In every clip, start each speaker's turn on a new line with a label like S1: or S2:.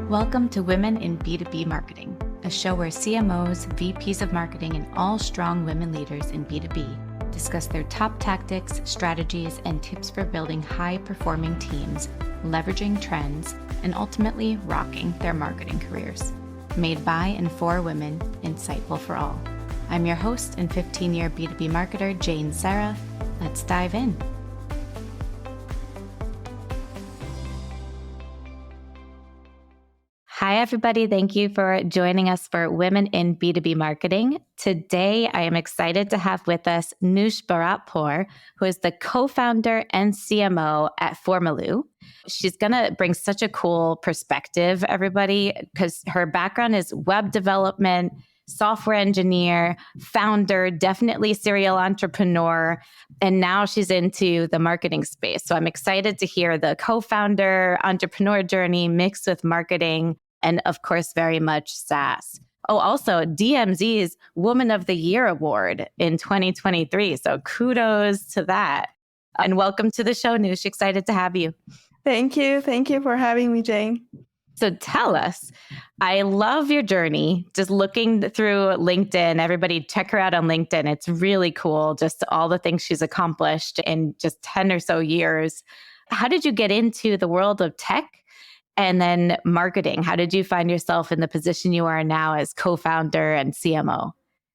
S1: Welcome to Women in B2B Marketing, a show where CMOs, VPs of marketing, and all strong women leaders in B2B discuss their top tactics, strategies, and tips for building high-performing teams, leveraging trends, and ultimately rocking their marketing careers. Made by and for women, insightful for all. I'm your host and 15-year B2B marketer, Jane Serra. Let's dive in. Hi, everybody. Thank you for joining us for Women in B2B Marketing. Today, I am excited to have with us Noosh Baratpour, who is the co-founder and CMO at Formaloo. She's going to bring such a cool perspective, everybody, because her background is web development, software engineer, founder, definitely serial entrepreneur, and now she's into the marketing space. So I'm excited to hear the co-founder entrepreneur journey mixed with marketing. And of course, very much SaaS. Oh, also DMZ's Woman of the Year Award in 2023. So kudos to that. And welcome to the show, Noosh. Excited to have you.
S2: Thank you. Thank you for having me, Jane.
S1: So tell us, I love your journey. Just looking through LinkedIn, everybody check her out on LinkedIn. It's really cool. Just all the things she's accomplished in just 10 or so years. How did you get into the world of tech? And then marketing, how did you find yourself in the position you are now as co-founder and CMO?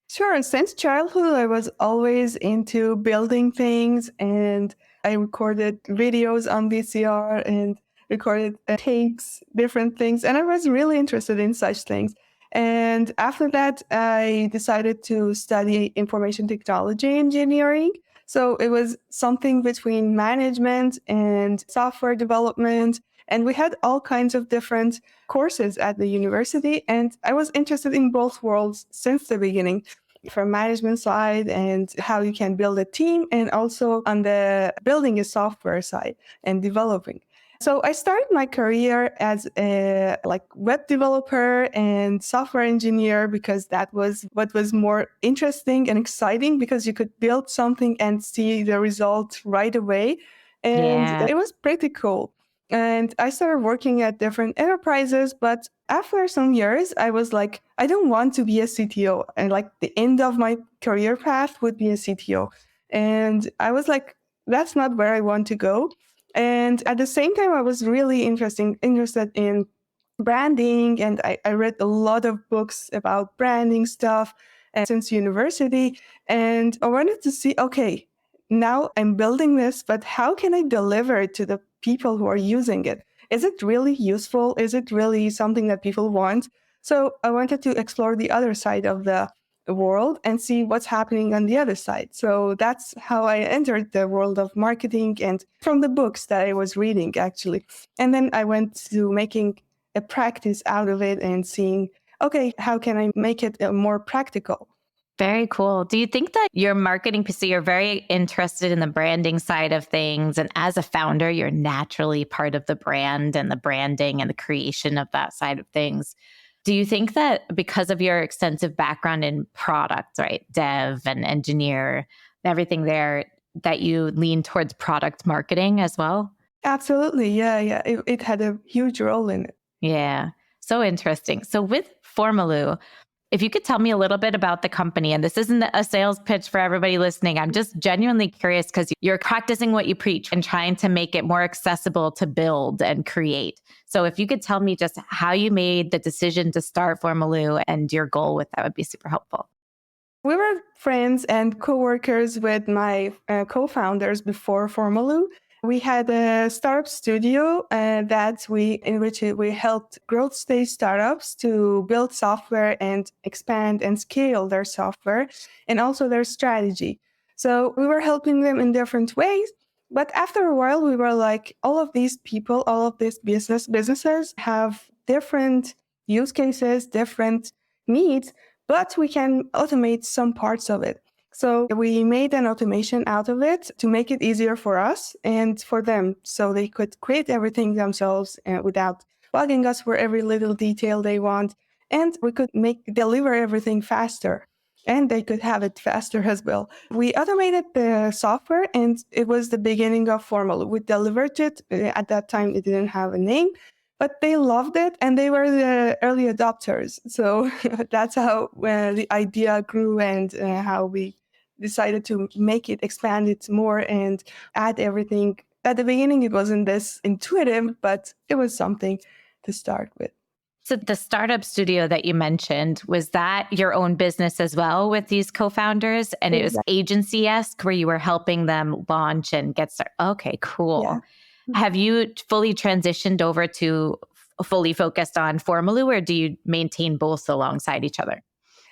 S2: Sure. Since childhood, I was always into building things, and I recorded videos on VCR and recorded tapes, different things. And I was really interested in such things. And after that, I decided to study information technology engineering. So it was something between management and software development. And we had all kinds of different courses at the university. And I was interested in both worlds since the beginning, from management side and how you can build a team, and also on the building a software side and developing. So I started my career as a web developer and software engineer because that was what was more interesting and exciting, because you could build something and see the result right away. And It was pretty cool. And I started working at different enterprises, but after some years, I was like, I don't want to be a CTO. And the end of my career path would be a CTO. And I was like, that's not where I want to go. And at the same time, I was really interested in branding. And I read a lot of books about branding stuff since university. And I wanted to see, okay, now I'm building this, but how can I deliver it to the people who are using it? Is it really useful? Is it really something that people want? So I wanted to explore the other side of the world and see what's happening on the other side. So that's how I entered the world of marketing, and from the books that I was reading, actually. And then I went to making a practice out of it and seeing, okay, how can I make it more practical?
S1: Very cool. Do you think that your marketing PC, you're very interested in the branding side of things, and as a founder, you're naturally part of the brand and the branding and the creation of that side of things? Do you think that because of your extensive background in product, right, dev and engineer, everything there, that you lean towards product marketing as well?
S2: Absolutely. Yeah. It had a huge role in it.
S1: Yeah. So interesting. So with Formaloo, if you could tell me a little bit about the company, and this isn't a sales pitch for everybody listening, I'm just genuinely curious because you're practicing what you preach and trying to make it more accessible to build and create. So if you could tell me just how you made the decision to start Formaloo and your goal with that would be super helpful.
S2: We were friends and co-workers with my co-founders before Formaloo. We had a startup studio in which we helped growth stage startups to build software and expand and scale their software and also their strategy. So we were helping them in different ways. But after a while, we were like, all of these people, all of these businesses have different use cases, different needs, but we can automate some parts of it. So we made an automation out of it to make it easier for us and for them, so they could create everything themselves without bugging us for every little detail they want. And we could deliver everything faster, and they could have it faster as well. We automated the software, and it was the beginning of Formaloo. We delivered it. At that time, it didn't have a name, but they loved it and they were the early adopters. So that's how the idea grew and how we decided to make it, expand it more and add everything. At the beginning, it wasn't this intuitive, but it was something to start with.
S1: So the startup studio that you mentioned, was that your own business as well with these co-founders? And it was agency-esque where you were helping them launch and get started. Okay, cool.
S2: Yeah.
S1: Have you fully transitioned over to fully focused on Formaloo, or do you maintain both alongside each other?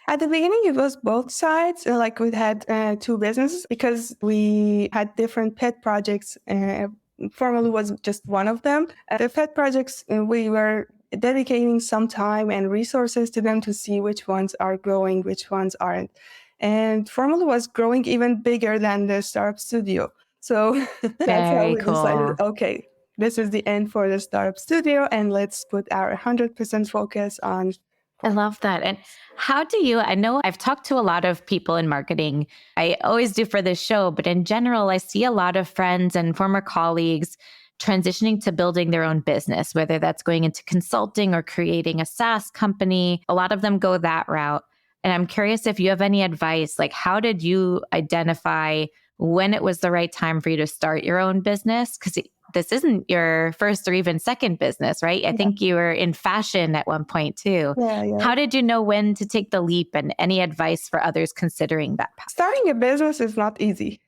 S2: At the beginning, it was both sides. Like we had two businesses because we had different pet projects. Formaloo was just one of them. The pet projects, we were dedicating some time and resources to them to see which ones are growing, which ones aren't. And Formaloo was growing even bigger than the startup studio. So that's how
S1: Very
S2: we decided,
S1: cool.
S2: okay, this is the end for the startup studio, and let's put our 100% focus on.
S1: I love that. And how do you, I know I've talked to a lot of people in marketing. I always do for this show, but in general, I see a lot of friends and former colleagues transitioning to building their own business, whether that's going into consulting or creating a SaaS company. A lot of them go that route. And I'm curious if you have any advice, like how did you identify when it was the right time for you to start your own business? Because this isn't your first or even second business, right? I think you were in fashion at one point too.
S2: Yeah.
S1: How did you know when to take the leap, and any advice for others considering that path?
S2: Starting a business is not easy.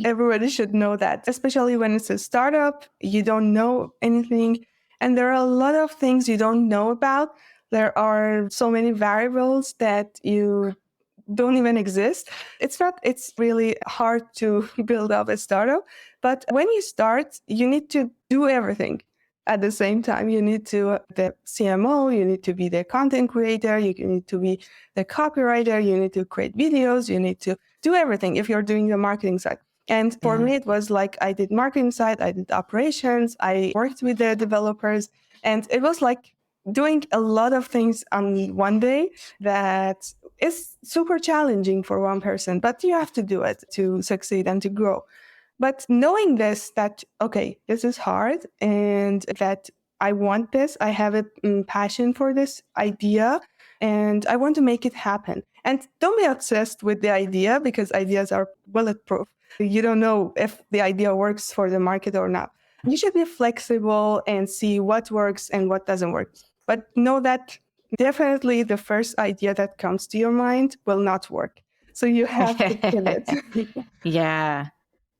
S2: Everybody should know that, especially when it's a startup, you don't know anything. And there are a lot of things you don't know about. There are so many variables that you don't even exist. It's really hard to build up a startup. But when you start, you need to do everything at the same time. You need to the CMO, you need to be the content creator, you need to be the copywriter, you need to create videos, you need to do everything if you're doing the marketing side. And for me, it was like I did marketing side, I did operations, I worked with the developers, and it was like doing a lot of things on one day that is super challenging for one person, but you have to do it to succeed and to grow. But knowing this, that, okay, this is hard and that I want this, I have a passion for this idea and I want to make it happen. And don't be obsessed with the idea because ideas are bulletproof. You don't know if the idea works for the market or not. You should be flexible and see what works and what doesn't work. But know that definitely the first idea that comes to your mind will not work. So you have to pivot.
S1: Yeah.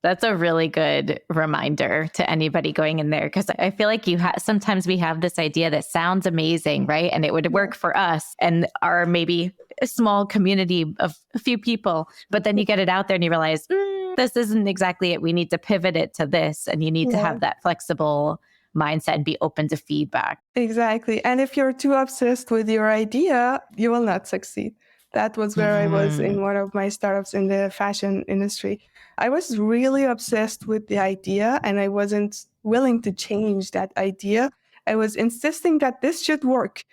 S1: That's a really good reminder to anybody going in there, because I feel like sometimes we have this idea that sounds amazing, right? And it would work for us and our maybe a small community of a few people. But then you get it out there and you realize, this isn't exactly it. We need to pivot it to this. And you need to have that flexible mindset and be open to feedback.
S2: Exactly. And if you're too obsessed with your idea, you will not succeed. That was where I was in one of my startups in the fashion industry. I was really obsessed with the idea and I wasn't willing to change that idea. I was insisting that this should work.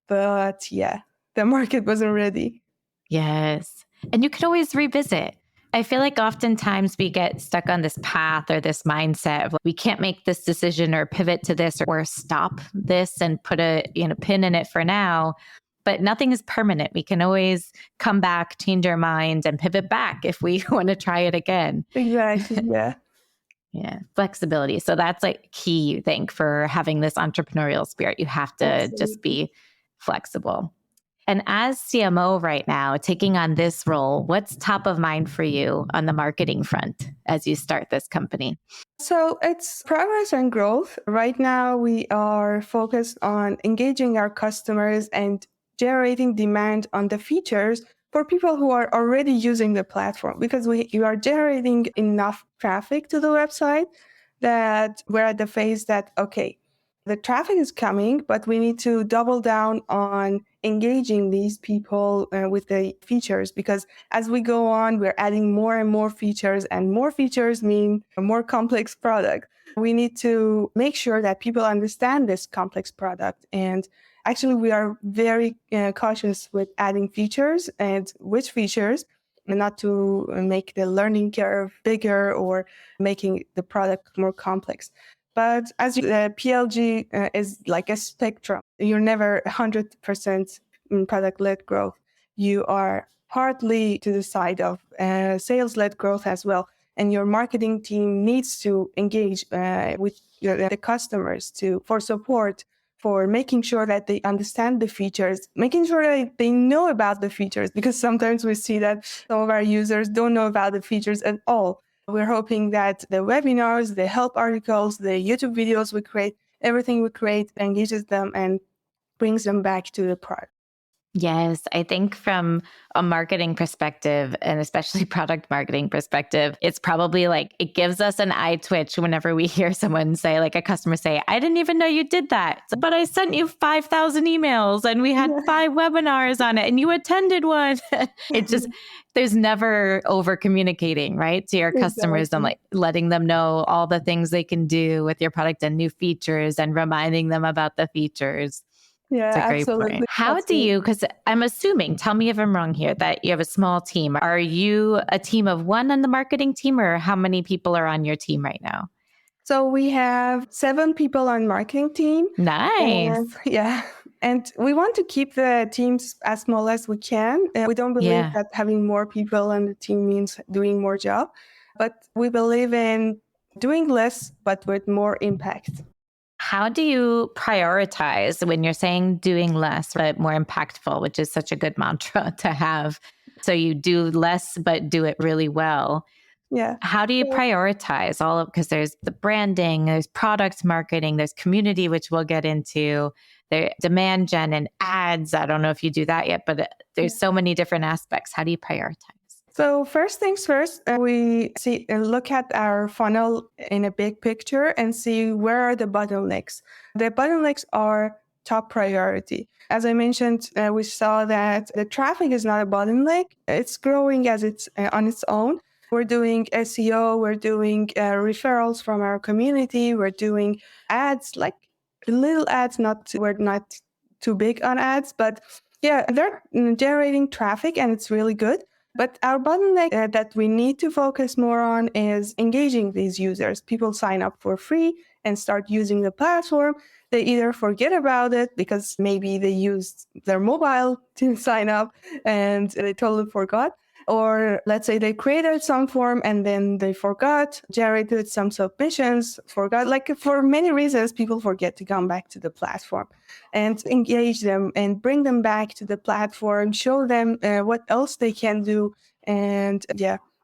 S2: But yeah, the market wasn't ready.
S1: Yes. And you could always revisit. I feel like oftentimes we get stuck on this path or this mindset of we can't make this decision or pivot to this or stop this and put a pin in it for now. But nothing is permanent. We can always come back, change our mind, and pivot back if we want to try it again.
S2: Exactly. Yeah.
S1: Yeah. Flexibility. So that's like key, I think, for having this entrepreneurial spirit. You have to just be flexible. And as CMO right now, taking on this role, what's top of mind for you on the marketing front as you start this company?
S2: So it's progress and growth. Right now, we are focused on engaging our customers and generating demand on the features for people who are already using the platform, because you are generating enough traffic to the website that we're at the phase that, okay, the traffic is coming, but we need to double down on engaging these people with the features, because as we go on, we're adding more and more features, and more features mean a more complex product. We need to make sure that people understand this complex product. And actually, we are very cautious with adding features and which features, and not to make the learning curve bigger or making the product more complex. But as the PLG is like a spectrum, you're never 100% in product-led growth. You are partly to the side of sales-led growth as well. And your marketing team needs to engage with the customers for support, for making sure that they understand the features, making sure that they know about the features, because sometimes we see that some of our users don't know about the features at all. We're hoping that the webinars, the help articles, the YouTube videos we create, everything we create engages them and brings them back to the product.
S1: Yes, I think from a marketing perspective, and especially product marketing perspective, it's probably like it gives us an eye twitch whenever we hear someone say, like a customer say, I didn't even know you did that, but I sent you 5,000 emails and we had 5 webinars on it and you attended one. It just, there's never over communicating, right, to your customers and like letting them know all the things they can do with your product and new features and reminding them about the features.
S2: Yeah,
S1: That's a great
S2: absolutely.
S1: point. How do you, because I'm assuming, tell me if I'm wrong here, that you have a small team. Are you a team of one on the marketing team, or how many people are on your team right now?
S2: So we have 7 people on marketing team.
S1: Nice.
S2: And we want to keep the teams as small as we can. We don't believe that having more people on the team means doing more job, but we believe in doing less, but with more impact.
S1: How do you prioritize when you're saying doing less, but more impactful, which is such a good mantra to have? So you do less, but do it really well.
S2: Yeah.
S1: How do you prioritize all of, because there's the branding, there's product marketing, there's community, which we'll get into, there demand gen and ads. I don't know if you do that yet, but there's so many different aspects. How do you prioritize?
S2: So first things first, we look at our funnel in a big picture and see where are the bottlenecks. The bottlenecks are top priority. As I mentioned, we saw that the traffic is not a bottleneck. It's growing as it's on its own. We're doing SEO, we're doing referrals from our community, we're doing ads, like little ads, we're not too big on ads, but yeah, they're generating traffic and it's really good. But our bottleneck that we need to focus more on is engaging these users. People sign up for free and start using the platform. They either forget about it because maybe they used their mobile to sign up and they totally forgot. Or let's say they created some form and then they forgot, generated some submissions, forgot. Like for many reasons, people forget to come back to the platform and engage them and bring them back to the platform, show them what else they can do, and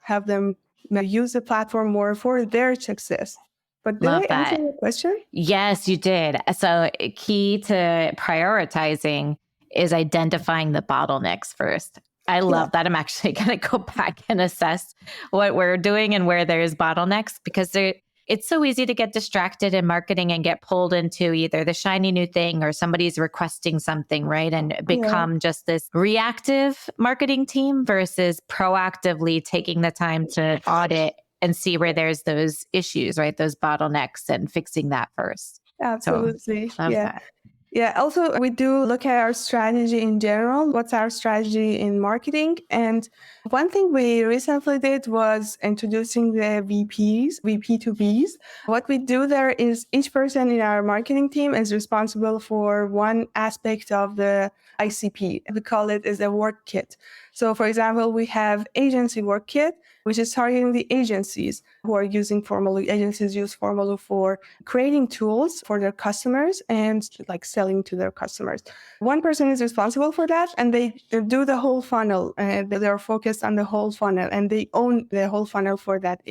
S2: have them use the platform more for their success. But did I answer your question?
S1: Yes, you did. So key to prioritizing is identifying the bottlenecks first. I love that. I'm actually going to go back and assess what we're doing and where there's bottlenecks, because it's so easy to get distracted in marketing and get pulled into either the shiny new thing or somebody's requesting something, right? And become just this reactive marketing team versus proactively taking the time to audit and see where there's those issues, right? Those bottlenecks and fixing that first.
S2: Absolutely.
S1: So, love that.
S2: Yeah, also we do look at our strategy in general. What's our strategy in marketing? And one thing we recently did was introducing the VP2Bs. What we do there is each person in our marketing team is responsible for one aspect of the ICP. We call it as a work kit. So for example, we have agency work kit, which is targeting the agencies who are using Formaloo. Agencies use Formaloo for creating tools for their customers and like selling to their customers. One person is responsible for that, and they do the whole funnel. They're focused on the whole funnel, and they own the whole funnel for that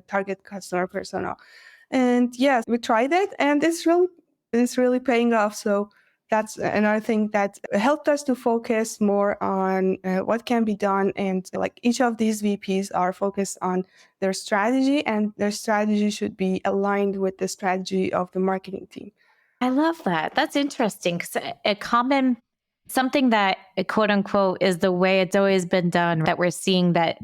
S2: target customer persona. And yes, we tried it, and it's really paying off. So that's another thing that helped us to focus more on what can be done. And like each of these VPs are focused on their strategy, and their strategy should be aligned with the strategy of the marketing team.
S1: I love that. That's interesting, because something that quote unquote is the way it's always been done, that we're seeing that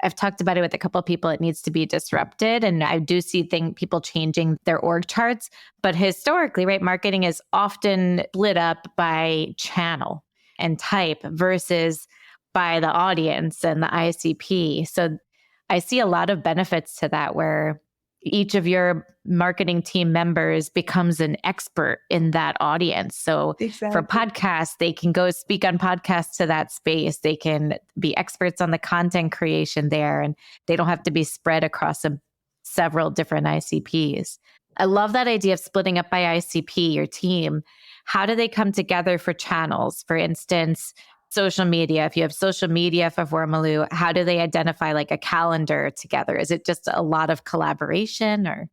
S1: I've talked about it with a couple of people, it needs to be disrupted. And I do see people changing their org charts. But historically, right, marketing is often split up by channel and type versus by the audience and the ICP. So I see a lot of benefits to that, where each of your marketing team members becomes an expert in that audience. So for
S2: Exactly.
S1: podcasts, they can go speak on podcasts to that space. They can be experts on the content creation there, and they don't have to be spread across several different ICPs. I love that idea of splitting up by ICP, your team. How do they come together for channels? For instance, social media. If you have social media for Formaloo, how do they identify like a calendar together? Is it just a lot of collaboration or?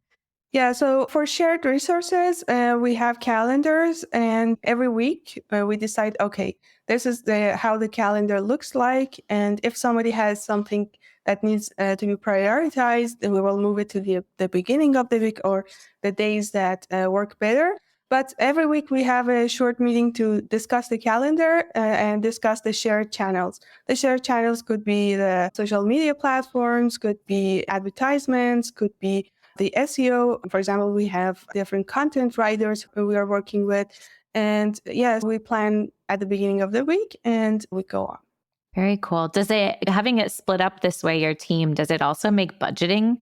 S2: Yeah, so for shared resources, we have calendars, and every week we decide, okay, this is how the calendar looks like, and if somebody has something that needs to be prioritized, then we will move it to the beginning of the week or the days that work better. But every week we have a short meeting to discuss the calendar and discuss the shared channels. The shared channels could be the social media platforms, could be advertisements, could be the SEO. For example, we have different content writers who we are working with. And yes, we plan at the beginning of the week and we go on.
S1: Very cool. Having it split up this way, your team, does it also make budgeting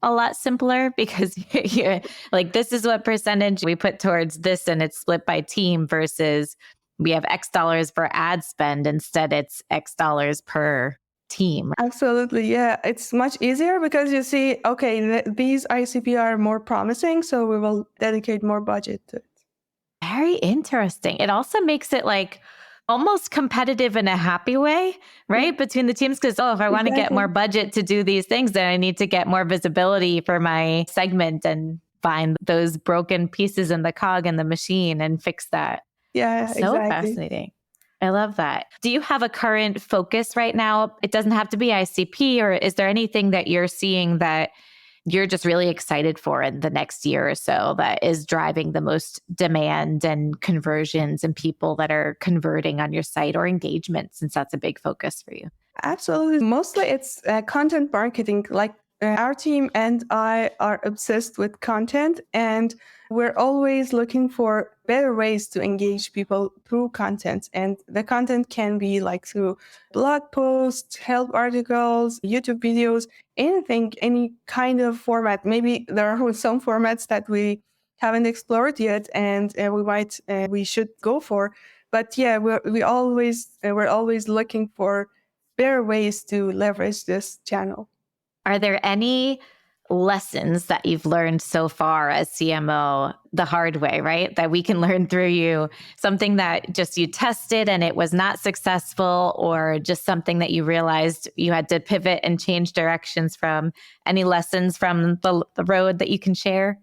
S1: a lot simpler? Because you're like, this is what percentage we put towards this and it's split by team versus we have X dollars for ad spend. Instead, it's X dollars per team.
S2: Absolutely. Yeah. It's much easier because you see, okay, these ICP are more promising, so we will dedicate more budget to it.
S1: Very interesting. It also makes it like almost competitive in a happy way, right?
S2: Yeah,
S1: Between the teams. Because, if I want to get more
S2: exactly.
S1: budget to do these things, then I need to get more visibility for my segment and find those broken pieces in the cog in the machine and fix that.
S2: Yeah,
S1: So
S2: exactly.
S1: fascinating. I love that. Do you have a current focus right now? It doesn't have to be ICP, or is there anything that you're seeing that you're just really excited for in the next year or so that is driving the most demand and conversions and people that are converting on your site or engagement, since that's a big focus for you?
S2: Absolutely. Mostly it's content marketing. Like our team and I are obsessed with content, and we're always looking for better ways to engage people through content. And the content can be like through blog posts, help articles, YouTube videos, anything, any kind of format. Maybe there are some formats that we haven't explored yet, and we should go for. But yeah, we're always looking for better ways to leverage this channel.
S1: Are there any lessons that you've learned so far as CMO the hard way, right? That we can learn through you, something that just you tested and it was not successful, or just something that you realized you had to pivot and change directions from? Any lessons from the road that you can share?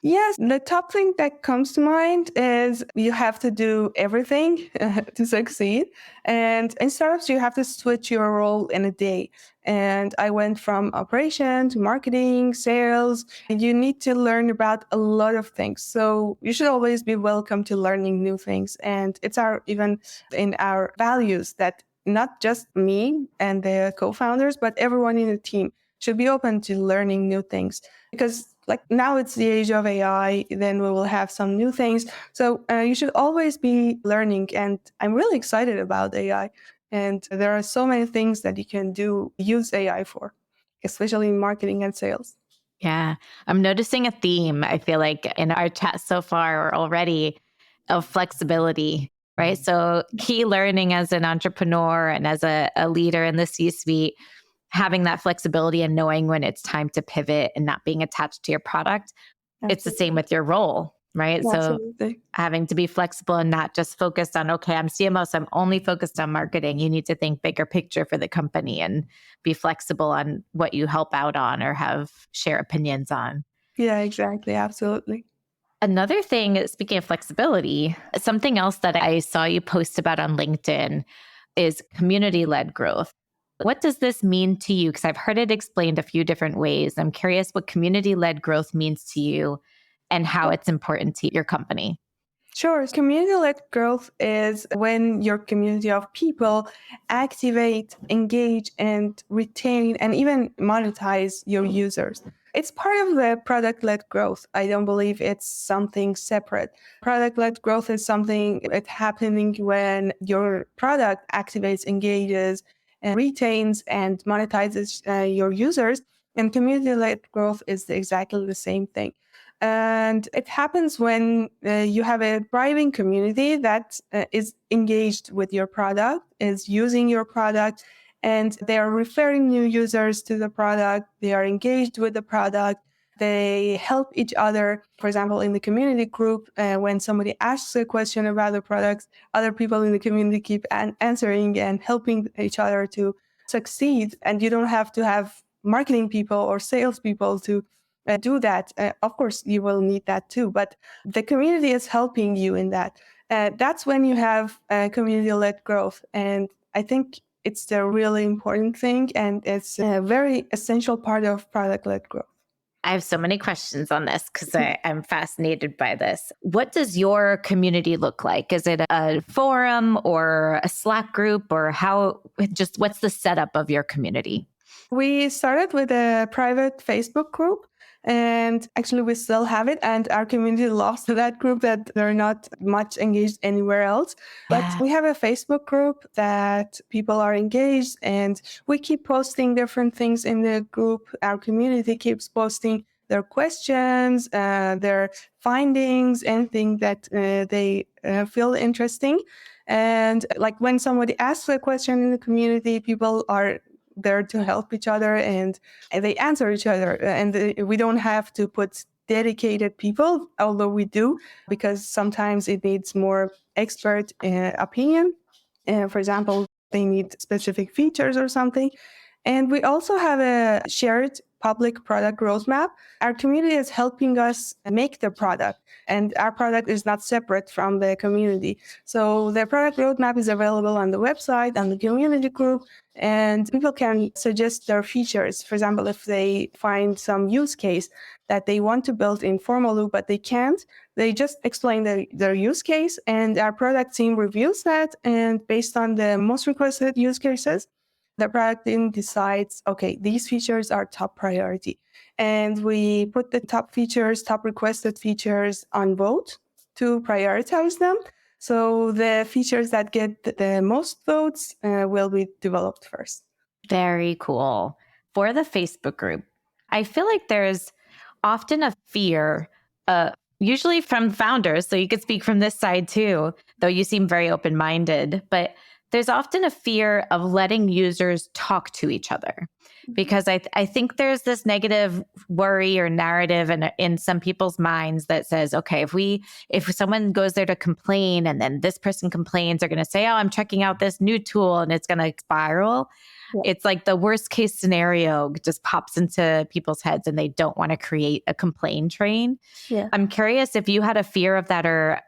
S2: Yes, the top thing that comes to mind is you have to do everything to succeed. And in startups, you have to switch your role in a day. And I went from operation to marketing, sales. And you need to learn about a lot of things. So you should always be welcome to learning new things. And it's even in our values that not just me and the co-founders, but everyone in the team should be open to learning new things. Because like now it's the age of AI, then we will have some new things. So you should always be learning. And I'm really excited about AI. And there are so many things that you can use AI for, especially in marketing and sales.
S1: Yeah, I'm noticing a theme, I feel like, in our chat so far already, of flexibility, right? So, key learning as an entrepreneur and as a leader in the C suite, having that flexibility and knowing when it's time to pivot and not being attached to your product. It's the same
S2: Absolutely.
S1: with your role, right? So,
S2: Absolutely.
S1: having to be flexible and not just focused on, okay, I'm CMO, so I'm only focused on marketing. You need to think bigger picture for the company and be flexible on what you help out on or share opinions on.
S2: Yeah, exactly. Absolutely.
S1: Another thing, speaking of flexibility, something else that I saw you post about on LinkedIn is community led growth. What does this mean to you? Because I've heard it explained a few different ways. I'm curious what community led growth means to you and how it's important to your company.
S2: Sure. Community-led growth is when your community of people activate, engage, and retain, and even monetize your users. It's part of the product-led growth. I don't believe it's something separate. Product-led growth is something that's happening when your product activates, engages, and retains and monetizes your users. And community-led growth is exactly the same thing. And it happens when you have a thriving community that is engaged with your product, is using your product, and they are referring new users to the product. They are engaged with the product. They help each other. For example, in the community group, when somebody asks a question about the products, other people in the community keep answering and helping each other to succeed. And you don't have to have marketing people or sales people to do that. Of course, you will need that too, but the community is helping you in that. That's when you have community-led growth. And I think it's the really important thing, and it's a very essential part of product-led growth.
S1: I have so many questions on this because I'm fascinated by this. What does your community look like? Is it a forum or a Slack group, or what's the setup of your community?
S2: We started with a private Facebook group, and actually we still have it, and our community lost that group, that they're not much engaged anywhere else. But we have a Facebook group that people are engaged, and we keep posting different things in the group. Our community keeps posting their questions, their findings, anything that they feel interesting. And like when somebody asks a question in the community, people are there to help each other, and they answer each other. And we don't have to put dedicated people, although we do, because sometimes it needs more expert opinion. For example, they need specific features or something. And we also have a shared public product roadmap. Our community is helping us make the product, and our product is not separate from the community. So the product roadmap is available on the website, on the community group, and people can suggest their features. For example, if they find some use case that they want to build in Formaloo, but they can't, they just explain their use case, and our product team reviews that. And based on the most requested use cases, the product team decides, okay, these features are top priority. And we put the top features, top requested features on vote to prioritize them. So the features that get the most votes will be developed first.
S1: Very cool. For the Facebook group, I feel like there's often a fear, usually from founders. So you could speak from this side too, though you seem very open-minded, but there's often a fear of letting users talk to each other, because I think there's this negative worry or narrative in some people's minds that says, okay, if someone goes there to complain and then this person complains, they're going to say, oh, I'm checking out this new tool, and it's going to spiral. Yeah. It's like the worst case scenario just pops into people's heads, and they don't want to create a complaint train. Yeah. I'm curious if you had a fear of that, or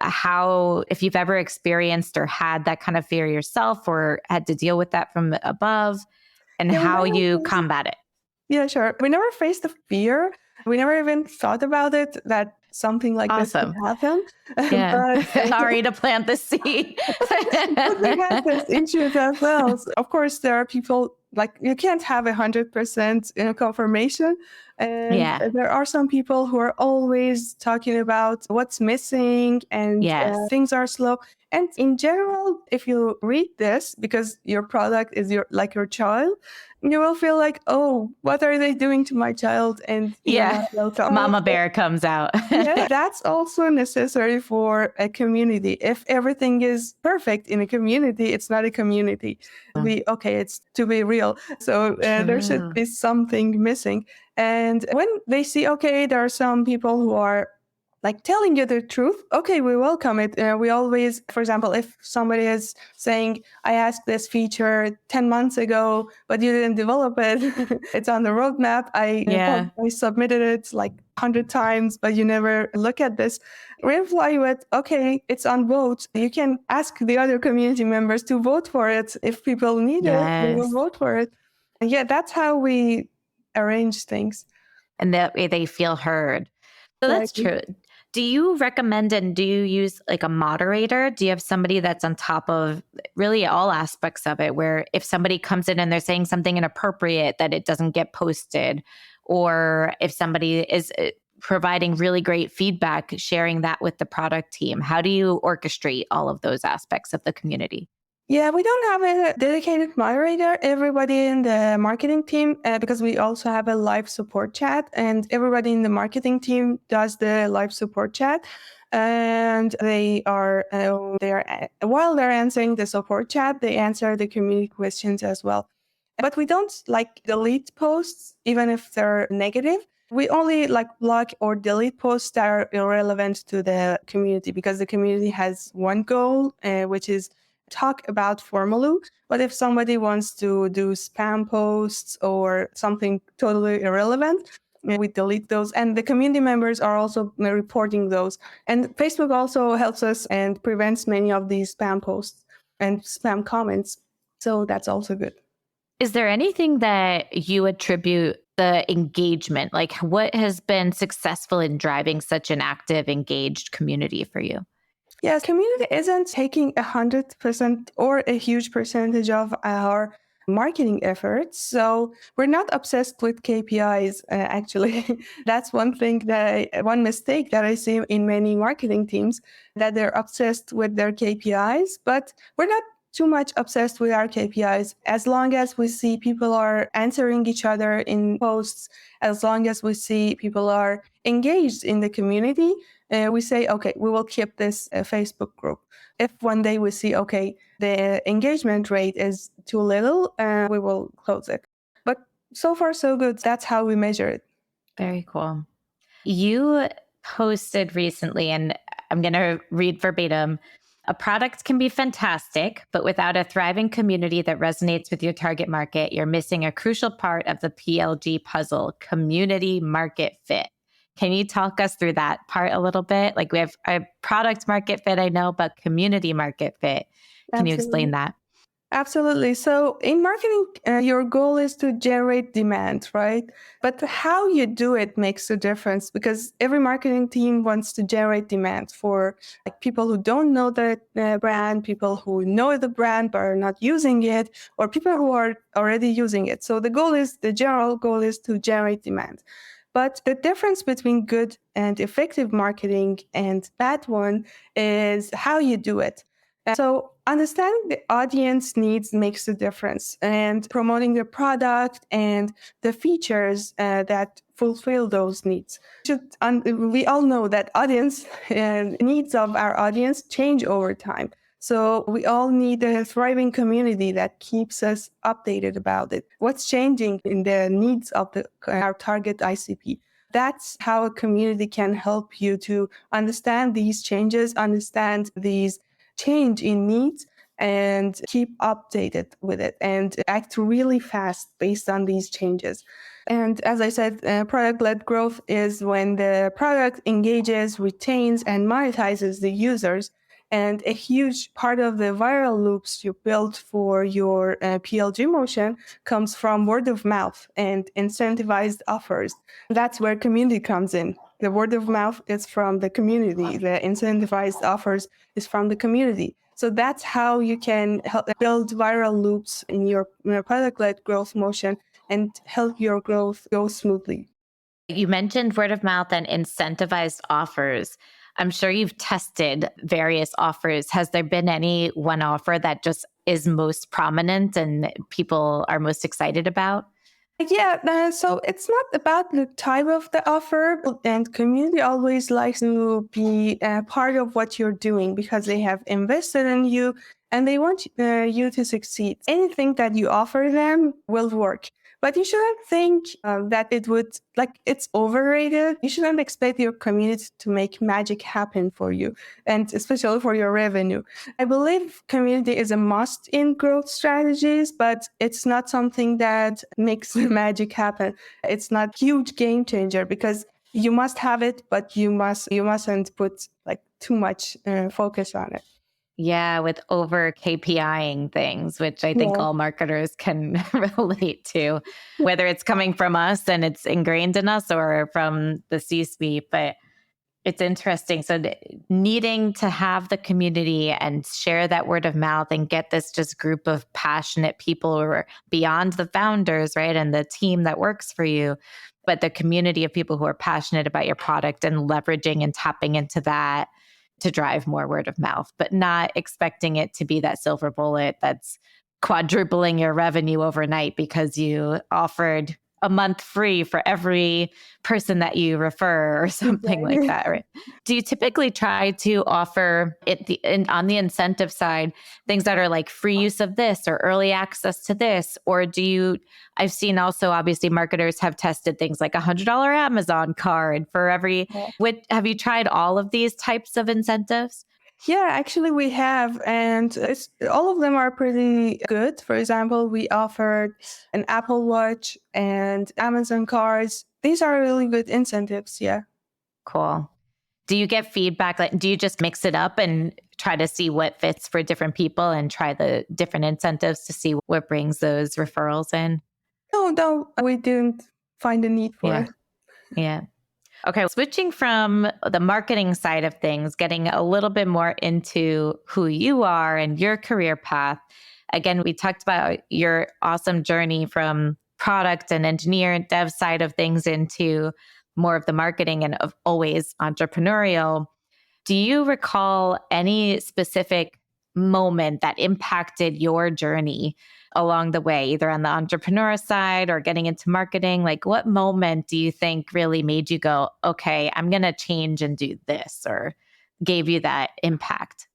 S1: if you've ever experienced or had that kind of fear yourself, or had to deal with that from above, and how you combat it.
S2: Yeah, sure. We never faced the fear. We never even thought about it, that something like this could happen.
S1: Yeah. Sorry to plant the seed.
S2: We have this issues as well. So of course, there are people, like, you can't have 100% confirmation. And there are some people who are always talking about what's missing, and things are slow. And in general, if you read this, because your product is your child, you will feel like, oh, what are they doing to my child? And
S1: Mama bear comes out.
S2: Yeah, that's also necessary for a community. If everything is perfect in a community, it's not a community. It's to be real. So there should be something missing. And when they see, okay, there are some people who are like telling you the truth, okay, we welcome it. We always, for example, if somebody is saying, I asked this feature 10 months ago, but you didn't develop it. It's on the roadmap. I submitted it like 100 times, but you never look at this. We reply with, okay, it's on vote. You can ask the other community members to vote for it. If people need it, we will vote for it. And that's how we arrange things.
S1: And that way they feel heard. So that's true. Do you recommend, and do you use like a moderator? Do you have somebody that's on top of really all aspects of it, where if somebody comes in and they're saying something inappropriate, that it doesn't get posted? Or if somebody is providing really great feedback, sharing that with the product team? How do you orchestrate all of those aspects of the community?
S2: Yeah, we don't have a dedicated moderator. Everybody in the marketing team, because we also have a live support chat, and everybody in the marketing team does the live support chat. And while they're answering the support chat, they answer the community questions as well. But we don't like delete posts, even if they're negative. We only like block or delete posts that are irrelevant to the community, because the community has one goal, which is talk about Formaloo. But if somebody wants to do spam posts or something totally irrelevant, we delete those. And the community members are also reporting those. And Facebook also helps us and prevents many of these spam posts and spam comments. So that's also good.
S1: Is there anything that you attribute the engagement? Like, what has been successful in driving such an active, engaged community for you?
S2: Yes, community isn't taking 100% or a huge percentage of our marketing efforts. So we're not obsessed with KPIs, actually. That's one mistake that I see in many marketing teams, that they're obsessed with their KPIs, but we're not too much obsessed with our KPIs. As long as we see people are answering each other in posts, as long as we see people are engaged in the community, we say, okay, we will keep this Facebook group. If one day we see, okay, the engagement rate is too little, we will close it. But so far, so good. That's how we measure it.
S1: Very cool. You posted recently, and I'm going to read verbatim. A product can be fantastic, but without a thriving community that resonates with your target market, you're missing a crucial part of the PLG puzzle, community market fit. Can you talk us through that part a little bit? Like, we have a product market fit, I know, but community market fit. Can you
S2: Absolutely.
S1: explain that?
S2: Absolutely. So in marketing, your goal is to generate demand, right? But how you do it makes a difference, because every marketing team wants to generate demand for like people who don't know the brand, people who know the brand but are not using it, or people who are already using it. So the general goal is to generate demand. But the difference between good and effective marketing and bad one is how you do it. So understanding the audience needs makes a difference, and promoting the product and the features that fulfill those needs. We all know that audience and needs of our audience change over time. So we all need a thriving community that keeps us updated about it. What's changing in the needs of our target ICP? That's how a community can help you to understand these changes, understand these change in needs, and keep updated with it and act really fast based on these changes. And as I said, product-led growth is when the product engages, retains, and monetizes the users. And a huge part of the viral loops you build for your PLG motion comes from word of mouth and incentivized offers. That's where community comes in. The word of mouth is from the community. The incentivized offers is from the community. So that's how you can help build viral loops in your product-led growth motion and help your growth go smoothly.
S1: You mentioned word of mouth and incentivized offers. I'm sure you've tested various offers. Has there been any one offer that just is most prominent and people are most excited about?
S2: Yeah, so it's not about the type of the offer, and community always likes to be part of what you're doing because they have invested in you and they want you to succeed. Anything that you offer them will work. But you shouldn't think that it's overrated. You shouldn't expect your community to make magic happen for you, and especially for your revenue. I believe community is a must in growth strategies, but it's not something that makes the magic happen. It's not huge game changer because you must have it, but you mustn't put like too much focus on it.
S1: Yeah, with over KPIing things, which I think
S2: Yeah.
S1: all marketers can relate to, whether it's coming from us and it's ingrained in us or from the C suite. But it's interesting. So, needing to have the community and share that word of mouth and get this just group of passionate people who are beyond the founders, right? And the team that works for you, but the community of people who are passionate about your product and leveraging and tapping into that to drive more word of mouth, but not expecting it to be that silver bullet that's quadrupling your revenue overnight because you offered a month free for every person that you refer or something like
S2: Exactly.
S1: that, right? Do you typically try to offer on the incentive side, things that are like free use of this or early access to this? Or I've seen also obviously marketers have tested things like $100 Amazon card for every, have you tried all of these types of incentives?
S2: Yeah, actually we have, and all of them are pretty good. For example, we offered an Apple Watch and Amazon cards. These are really good incentives. Yeah.
S1: Cool. Do you get feedback? Like, do you just mix it up and try to see what fits for different people and try the different incentives to see what brings those referrals in?
S2: No, we didn't find a need for
S1: Yeah.
S2: it.
S1: Yeah. Okay. Switching from the marketing side of things, getting a little bit more into who you are and your career path. Again, we talked about your awesome journey from product and engineer and dev side of things into more of the marketing and of always entrepreneurial. Do you recall any specific moment that impacted your journey along the way, either on the entrepreneur side or getting into marketing? Like, what moment do you think really made you go, okay, I'm going to change and do this, or gave you that impact?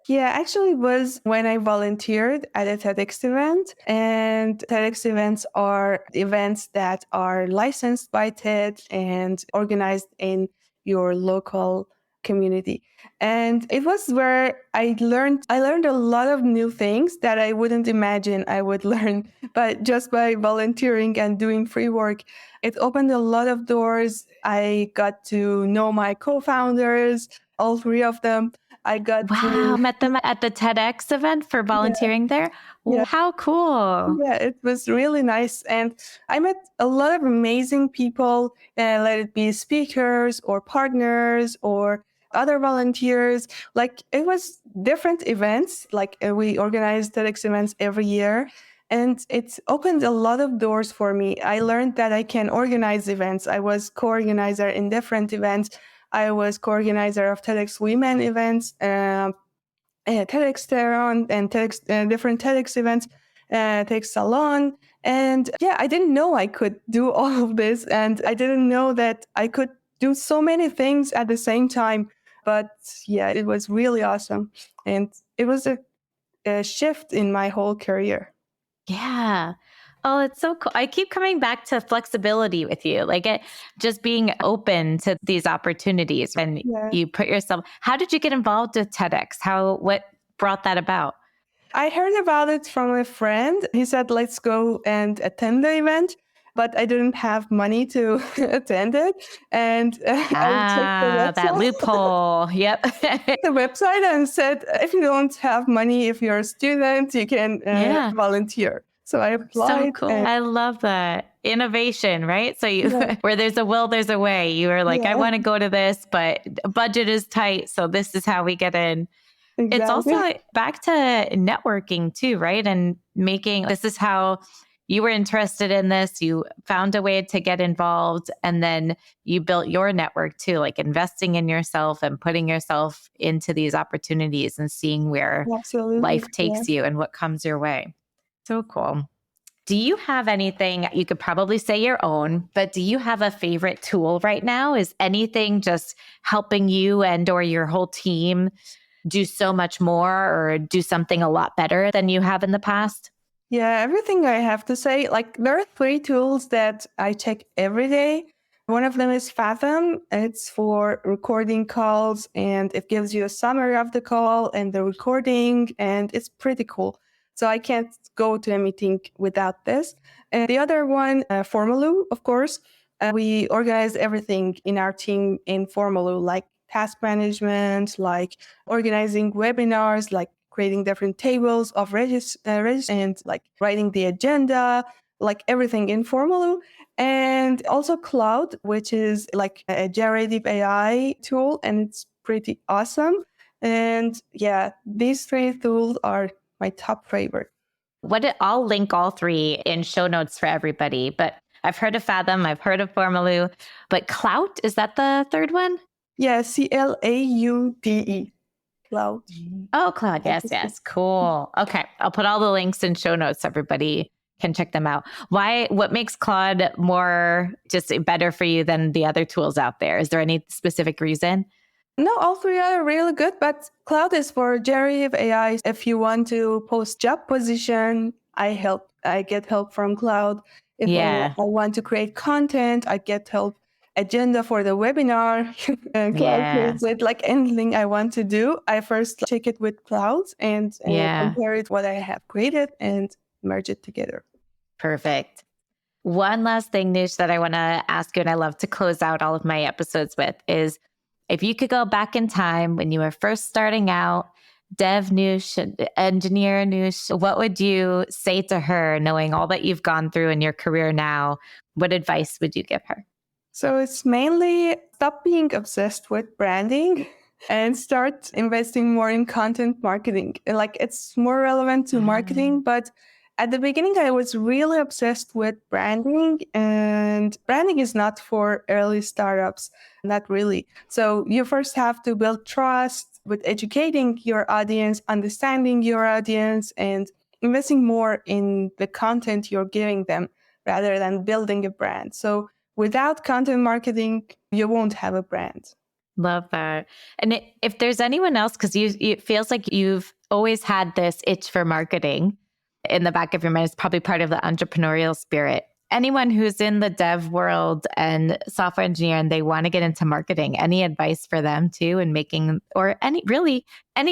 S2: Yeah, actually it was when I volunteered at a TEDx event. And TEDx events are events that are licensed by TED and organized in your local community. And it was where I learned a lot of new things that I wouldn't imagine I would learn, but just by volunteering and doing free work. It opened a lot of doors. I got to know my co-founders, all three of them. I got
S1: Wow,
S2: to,
S1: met them at the TEDx event for
S2: yeah,
S1: volunteering there.
S2: yeah,
S1: How cool.
S2: yeah, it was really nice. And I met a lot of amazing people, let it be speakers or partners or other volunteers. Like it was different events, like we organize TEDx events every year. And it's opened a lot of doors for me. I learned that I can organize events. I was co-organizer in different events. I was co-organizer of TEDx Women events, TEDx Tehran and TEDx, different TEDx events, TEDx Salon. And yeah, I didn't know I could do all of this. And I didn't know that I could do so many things at the same time. But yeah, it was really awesome. And it was a shift in my whole career.
S1: Yeah. Oh, it's so cool. I keep coming back to flexibility with you, like just being open to these opportunities. And
S2: Yeah.
S1: you put yourself, how did you get involved with TEDx? What brought that about?
S2: I heard about it from a friend. He said, let's go and attend the event. But I didn't have money to attend it. And I checked
S1: Ah, that loophole. Yep.
S2: the website and said, if you don't have money, if you're a student, you can
S1: Yeah.
S2: volunteer. So I
S1: So
S2: applied
S1: cool.
S2: and
S1: I love that. Innovation, right? So
S2: yeah,
S1: where there's a will, there's a way. You were like, I
S2: yeah,
S1: want to go to this, but budget is tight. So this is how we get in. It's also
S2: exactly.
S1: back to networking too, right? And this is how you were interested in this. You found a way to get involved and then you built your network too, like investing in yourself and putting yourself into these opportunities and seeing where
S2: Absolutely.
S1: life
S2: Yeah.
S1: takes you and what comes your way. So cool. Do you have anything, you could probably say your own, but do you have a favorite tool right now? Is anything just helping you and or your whole team do so much more or do something a lot better than you have in the past?
S2: Yeah, everything I have to say, like there are three tools that I check every day. One of them is Fathom. It's for recording calls and it gives you a summary of the call and the recording, and it's pretty cool. So I can't go to a meeting without this. And the other one, Formaloo, of course. We organize everything in our team in Formaloo, like task management, like organizing webinars, like creating different tables of and like writing the agenda, like everything in Formaloo. And also Cloud, which is like a generative AI tool, and it's pretty awesome. And yeah, these three tools are my top favorite.
S1: I'll link all three in show notes for everybody, but I've heard of Fathom, I've heard of Formaloo, but Clout, is that the third one?
S2: Yeah, Cloude. Cloud.
S1: Oh, Cloud. Yes, yes. Cool. Okay. I'll put all the links in show notes so everybody can check them out. What makes Claude more just better for you than the other tools out there? Is there any specific reason?
S2: No, all three are really good, but Cloud is for generative AI. If you want to post job position, I get help from Cloud. If
S1: Yeah.
S2: I want to create content, I get help. Agenda for the webinar, and Cloud
S1: Yeah.
S2: creates it. Like anything I want to do, I first check it with Cloud and
S1: Yeah.
S2: compare it what I have created and merge it together.
S1: Perfect. One last thing, Noosh, that I want to ask you, and I love to close out all of my episodes with, is if you could go back in time when you were first starting out, Dev Noosh, engineer Noosh, what would you say to her, knowing all that you've gone through in your career now? What advice would you give her?
S2: So it's mainly stop being obsessed with branding and start investing more in content marketing. Like it's more relevant to marketing, but at the beginning I was really obsessed with branding, and branding is not for early startups, not really. So you first have to build trust with educating your audience, understanding your audience, and investing more in the content you're giving them rather than building a brand. So without content marketing, you won't have a brand.
S1: Love that. And if there's anyone else, because it feels like you've always had this itch for marketing in the back of your mind, it's probably part of the entrepreneurial spirit. Anyone who's in the dev world and software engineer and they want to get into marketing, any advice for them too in making, or any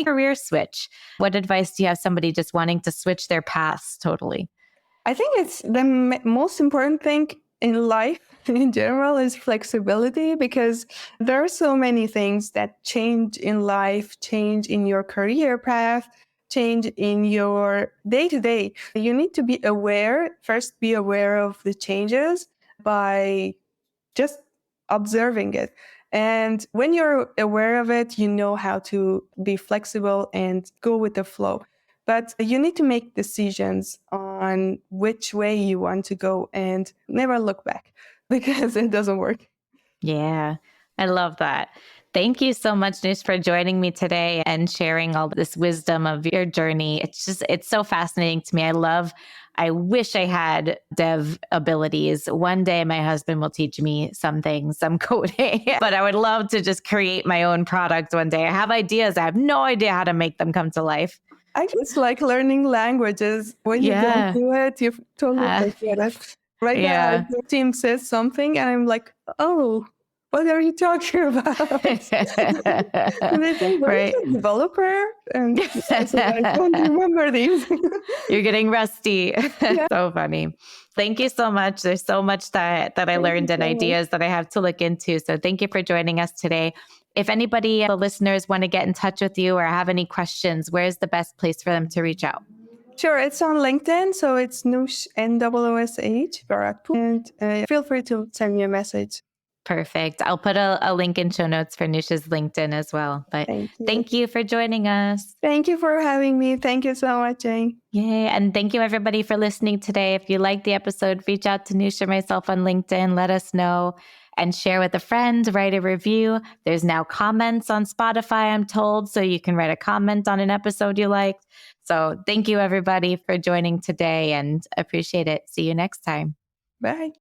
S1: career switch? What advice do you have somebody just wanting to switch their paths totally?
S2: I think it's the most important thing in life in general is flexibility, because there are so many things that change in life, change in your career path, change in your day to day. You need to be aware of the changes by just observing it. And when you're aware of it, you know how to be flexible and go with the flow. But you need to make decisions on which way you want to go and never look back because it doesn't work.
S1: Yeah, I love that. Thank you so much, Noosh, for joining me today and sharing all this wisdom of your journey. It's so fascinating to me. I wish I had dev abilities. One day my husband will teach me some things, some coding, but I would love to just create my own product one day. I have ideas. I have no idea how to make them come to life.
S2: I guess like learning languages. When you don't
S1: Yeah.
S2: do it, you totally
S1: Uh,
S2: forget it. Right now,
S1: yeah.
S2: the team says something and I'm like, oh, what are you talking about? And they say, weren't
S1: Right.
S2: you a developer? And I said, I don't remember these.
S1: You're getting rusty.
S2: Yeah.
S1: So funny. Thank you so much. There's so much that I
S2: Thank you
S1: learned and
S2: so much.
S1: ideas that I have to look into. So thank you for joining us today. If anybody, the listeners, want to get in touch with you or have any questions, where's the best place for them to reach out?
S2: Sure, it's on LinkedIn, so it's Noosh N-O-O-S-H Baratpour, and feel free to send me a message.
S1: Perfect. I'll put a link in show notes for Noosh's LinkedIn as well. But
S2: Thank you.
S1: thank you for joining us.
S2: Thank you for having me. Thank you so much, Jane.
S1: Yay. And thank you, everybody, for listening today. If you liked the episode, reach out to Noosh or myself on LinkedIn. Let us know and share with a friend, write a review. There's now comments on Spotify, I'm told, so you can write a comment on an episode you liked. So thank you, everybody, for joining today and appreciate it. See you next time.
S2: Bye.